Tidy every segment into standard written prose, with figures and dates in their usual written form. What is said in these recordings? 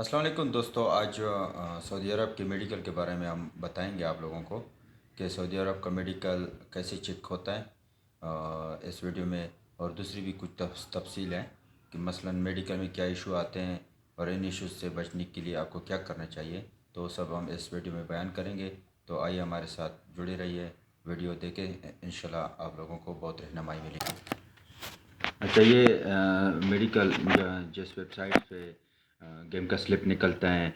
السلام علیکم دوستو، آج سعودی عرب کے میڈیکل کے بارے میں ہم بتائیں گے آپ لوگوں کو کہ سعودی عرب کا میڈیکل کیسے چیک ہوتا ہے اس ویڈیو میں، اور دوسری بھی کچھ تفصیل ہیں کہ مثلا میڈیکل میں کیا ایشو آتے ہیں اور ان ایشوز سے بچنے کے لیے آپ کو کیا کرنا چاہیے، تو سب ہم اس ویڈیو میں بیان کریں گے۔ تو آئیے ہمارے ساتھ جڑے رہیے، ویڈیو دیکھیں، انشاءاللہ آپ لوگوں کو بہت رہنمائی ملے گی۔ اچھا، یہ میڈیکل جس ویب سائٹ پہ گیم کا سلپ نکلتا ہے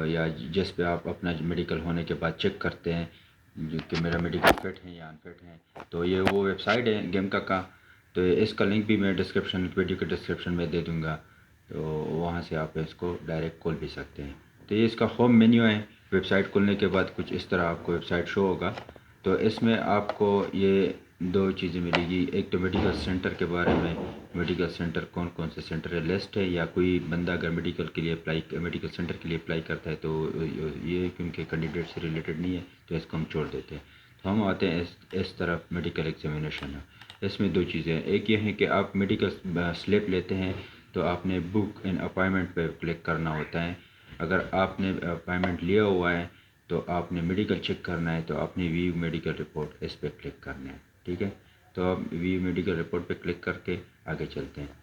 یا جس پہ آپ اپنا میڈیکل ہونے کے بعد چیک کرتے ہیں جو کہ میرا میڈیکل فٹ ہے یا انفٹ ہے، تو یہ وہ ویب سائٹ ہے گیم کا۔ تو اس کا لنک بھی میں ویڈیو کے ڈسکرپشن میں دے دوں گا، تو وہاں سے آپ اس کو ڈائریکٹ کھول بھی سکتے ہیں۔ تو یہ اس کا ہوم مینیو ہے۔ ویب سائٹ کھلنے کے بعد کچھ اس طرح آپ کو ویب سائٹ شو ہوگا۔ تو اس میں آپ کو یہ دو چیزیں ملے گی، ایک تو میڈیکل سینٹر کے بارے میں، میڈیکل سینٹر کون کون سے سینٹر ہے لسٹ ہے، یا کوئی بندہ اگر میڈیکل سینٹر کے لیے اپلائی کرتا ہے تو یہ کیونکہ کینڈیڈیٹ سے ریلیٹڈ نہیں ہے تو اس کو ہم چھوڑ دیتے ہیں۔ تو ہم آتے ہیں اس طرف میڈیکل ایگزامینیشن ہے۔ اس میں دو چیزیں ہیں، ایک یہ ہے کہ آپ میڈیکل سلپ لیتے ہیں تو آپ نے بک ان اپائنمنٹ پہ کلک کرنا ہوتا ہے۔ اگر آپ نے اپائنمنٹ لیا ہوا ہے تو آپ نے میڈیکل چیک کرنا ہے تو آپ نے ویو میڈیکل رپورٹ اس پہ کلک کرنا ہے، ٹھیک ہے۔ تو آپ ویو میڈیکل رپورٹ پہ کلک کر کے آگے چلتے ہیں۔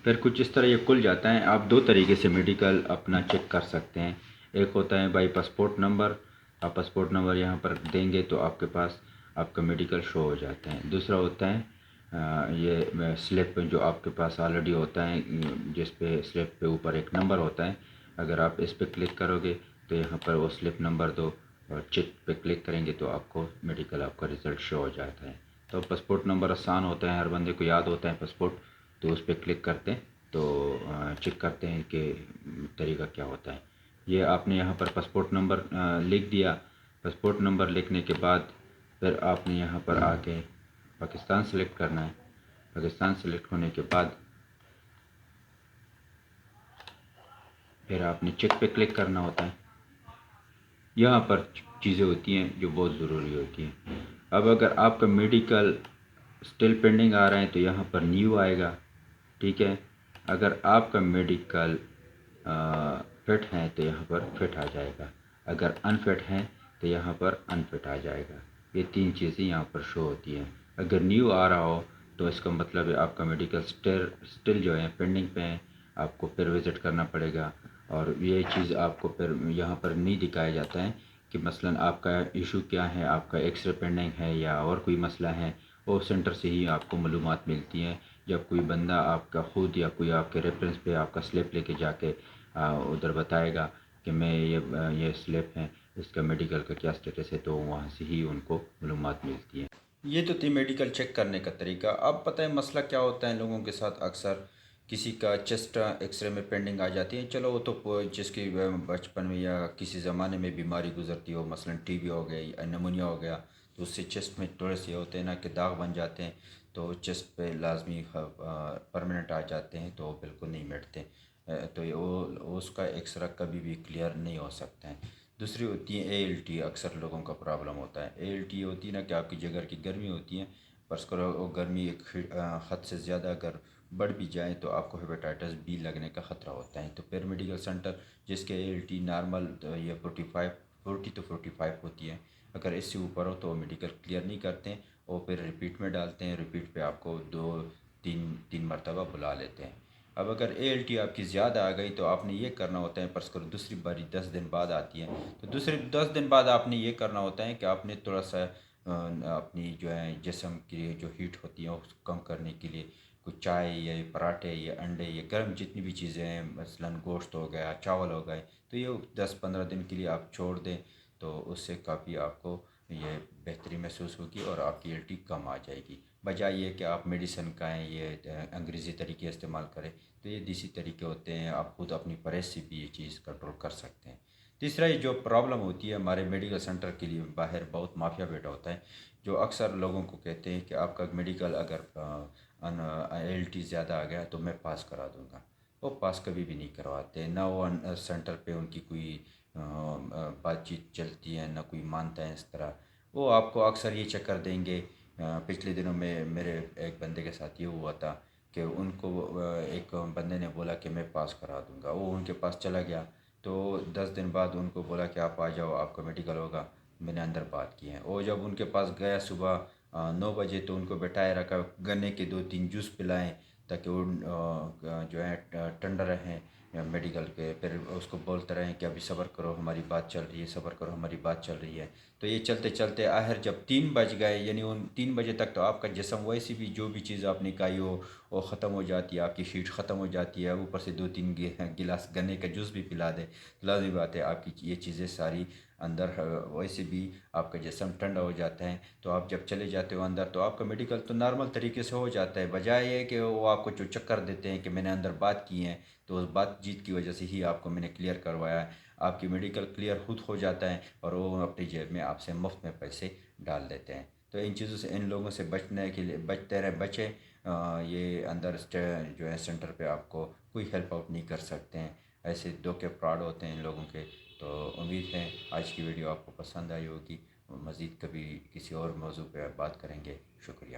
پھر کچھ اس طرح یہ کھل جاتا ہے۔ آپ دو طریقے سے میڈیکل اپنا چیک کر سکتے ہیں، ایک ہوتا ہے بائی پاسپورٹ نمبر، آپ پاسپورٹ نمبر یہاں پر دیں گے تو آپ کے پاس آپ کا میڈیکل شو ہو جاتا ہے۔ دوسرا ہوتا ہے یہ سلپ جو آپ کے پاس آلریڈی ہوتا ہے، جس پہ سلپ پہ اوپر ایک نمبر ہوتا ہے، اگر آپ اس پہ کلک کرو گے تو یہاں پر وہ سلپ نمبر دو اور چیک پہ کلک کریں گے تو آپ کو میڈیکل آپ کا رزلٹ شو ہو جاتا ہے۔ تو پاسپورٹ نمبر آسان ہوتا ہے، ہر بندے کو یاد ہوتا ہے پاسپورٹ، تو اس پہ کلک کرتے ہیں تو چیک کرتے ہیں کہ طریقہ کیا ہوتا ہے۔ یہ آپ نے یہاں پر پاسپورٹ نمبر لکھ دیا۔ پاسپورٹ نمبر لکھنے کے بعد پھر آپ نے یہاں پر آ کے پاکستان سلیکٹ کرنا ہے۔ پاکستان سلیکٹ ہونے کے بعد پھر آپ نے چیک پہ کلک کرنا ہوتا ہے۔ یہاں پر چیزیں ہوتی ہیں جو بہت ضروری ہوتی ہیں۔ اب اگر آپ کا میڈیکل اسٹل پینڈنگ آ رہا ہے تو یہاں پر نیو آئے گا، ٹھیک ہے۔ اگر آپ کا میڈیکل فٹ ہے تو یہاں پر فٹ آ جائے گا، اگر انفٹ ہے تو یہاں پر انفٹ آ جائے گا۔ یہ تین چیزیں یہاں پر شو ہوتی ہیں۔ اگر نیو آ رہا ہو تو اس کا مطلب ہے آپ کا میڈیکل اسٹل جو ہے پینڈنگ پہ ہے، آپ کو پھر وزٹ کرنا پڑے گا۔ اور یہ چیز آپ کو پھر یہاں پر نہیں دکھایا جاتا ہے کہ مثلا آپ کا ایشو کیا ہے، آپ کا ایکس رے پینڈنگ ہے یا اور کوئی مسئلہ ہے، وہ سینٹر سے ہی آپ کو معلومات ملتی ہیں۔ جب کوئی بندہ آپ کا خود یا کوئی آپ کے ریفرنس پہ آپ کا سلپ لے کے جا کے ادھر بتائے گا کہ میں یہ سلپ ہے، اس کا میڈیکل کا کیا سٹیٹس ہے، تو وہاں سے ہی ان کو معلومات ملتی ہیں۔ یہ تو تھی میڈیکل چیک کرنے کا طریقہ۔ اب پتہ ہے مسئلہ کیا ہوتا ہے لوگوں کے ساتھ، اکثر کسی کا چیسٹ ایکس رے میں پینڈنگ آ جاتی ہے، چلو وہ تو جس کی بچپن میں یا کسی زمانے میں بیماری گزرتی ہو، مثلا ٹی بی ہو گیا یا نمونیا ہو گیا، تو اس سے چیسٹ میں تھوڑے سے ہوتے ہیں نا کہ داغ بن جاتے ہیں، تو چیسٹ پہ لازمی پرماننٹ آ جاتے ہیں، تو وہ بالکل نہیں مٹتے، تو وہ اس کا ایکسرا کبھی بھی کلیئر نہیں ہو سکتا ہے۔ دوسری ہوتی ہے اے ایل ٹی، اکثر لوگوں کا پرابلم ہوتا ہے۔ اے ایل ٹی ہوتی ہے نا کہ آپ کی جگر کی گرمی ہوتی ہے، فرض کرو وہ گرمی ایک حد سے زیادہ اگر بڑھ بھی جائے تو آپ کو ہیپاٹائٹس بی لگنے کا خطرہ ہوتا ہے۔ تو پھر میڈیکل سینٹر جس کے اے ایل ٹی نارمل یہ 40 to 45 ہوتی ہے، اگر اس سے اوپر ہو تو وہ میڈیکل کلیئر نہیں کرتے ہیں، اور پھر ریپیٹ میں ڈالتے ہیں، ریپیٹ پہ آپ کو تین مرتبہ بلا لیتے ہیں۔ اب اگر اے ایل ٹی آپ کی زیادہ آ گئی تو آپ نے یہ کرنا ہوتا ہے، فرض کرو دوسری باری 10 دن بعد آتی ہے، تو دوسرے 10 دن بعد آپ نے یہ کرنا ہوتا ہے کہ آپ نے تھوڑا سا اپنی جو ہے جسم کی جو ہیٹ ہوتی ہے اس کو کم کرنے کے لیے کچھ چائے یا پراٹھے یا انڈے یا گرم جتنی بھی چیزیں ہیں، مثلا گوشت ہو گیا، چاول ہو گئے، تو یہ 10-15 دن کے لیے آپ چھوڑ دیں، تو اس سے کافی آپ کو یہ بہتری محسوس ہوگی اور آپ کی الٹی کم آ جائے گی، بجائے یہ کہ آپ میڈیسن کا یہ انگریزی طریقے استعمال کریں۔ تو یہ دیسی طریقے ہوتے ہیں، آپ خود اپنی پرہیز سے بھی یہ چیز کنٹرول کر سکتے ہیں۔ تیسرا یہ جو پرابلم ہوتی ہے ہمارے میڈیکل سینٹر کے لیے باہر بہت مافیا بیٹا ہوتا ہے، جو اکثر لوگوں کو کہتے ہیں کہ آپ کا میڈیکل اگر ایل ٹی زیادہ آ گیا تو میں پاس کرا دوں گا، وہ پاس کبھی بھی نہیں کرواتے، نہ وہ سینٹر پہ ان کی کوئی بات چیت چلتی ہے، نہ کوئی مانتا ہے اس طرح، وہ آپ کو اکثر یہ چکر دیں گے۔ پچھلے دنوں میں میرے ایک بندے کے ساتھ یہ ہوا تھا کہ ان کو ایک بندے نے بولا کہ میں پاس کرا دوں گا، وہ ان کے پاس چلا گیا، تو 10 دن بعد ان کو بولا کہ آپ آ جاؤ، آپ کا میڈیکل ہوگا۔ میں نے اندر بات کی ہے، وہ جب ان کے پاس گیا صبح 9 بجے، تو ان کو بٹھائے رکھا، گنے کے 2 3 جوس پلائیں تاکہ وہ جو ہے ٹھنڈا رہیں میڈیکل کے۔ پھر اس کو بولتے رہیں کہ ابھی صبر کرو، ہماری بات چل رہی ہے، صبر کرو، ہماری بات چل رہی ہے۔ تو یہ چلتے چلتے آخر جب 3 بج گئے، یعنی ان 3 بجے تک تو آپ کا جسم ویسی بھی جو بھی چیز آپ نے کھائی ہو وہ ختم ہو جاتی ہے، آپ کی شیٹ ختم ہو جاتی ہے، اوپر سے 2 3 گلاس گنے کا جوس بھی پلا دے، لازمی بات ہے آپ کی یہ چیزیں ساری اندر ویسے بھی آپ کا جسم ٹھنڈا ہو جاتا ہے۔ تو آپ جب چلے جاتے ہو اندر تو آپ کا میڈیکل تو نارمل طریقے سے ہو جاتا ہے، بجائے یہ کہ وہ آپ کو جو چکر دیتے ہیں کہ میں نے اندر بات کی ہے، تو اس بات چیت کی وجہ سے ہی آپ کو میں نے کلیئر کروایا ہے۔ آپ کی میڈیکل کلیئر خود ہو جاتا ہے اور وہ اپنی جیب میں آپ سے مفت میں پیسے ڈال دیتے ہیں۔ تو ان چیزوں سے، ان لوگوں سے بچنے کے لیے بچتے رہیں، بچیں۔ یہ اندر جو ہے سینٹر پہ آپ کو کوئی ہیلپ آؤٹ نہیں کر سکتے ہیں، ایسے دھوکے فراڈ ہوتے ہیں ان لوگوں کے۔ تو امید ہے آج کی ویڈیو آپ کو پسند آئی ہوگی، مزید کبھی کسی اور موضوع پہ بات کریں گے۔ شکریہ۔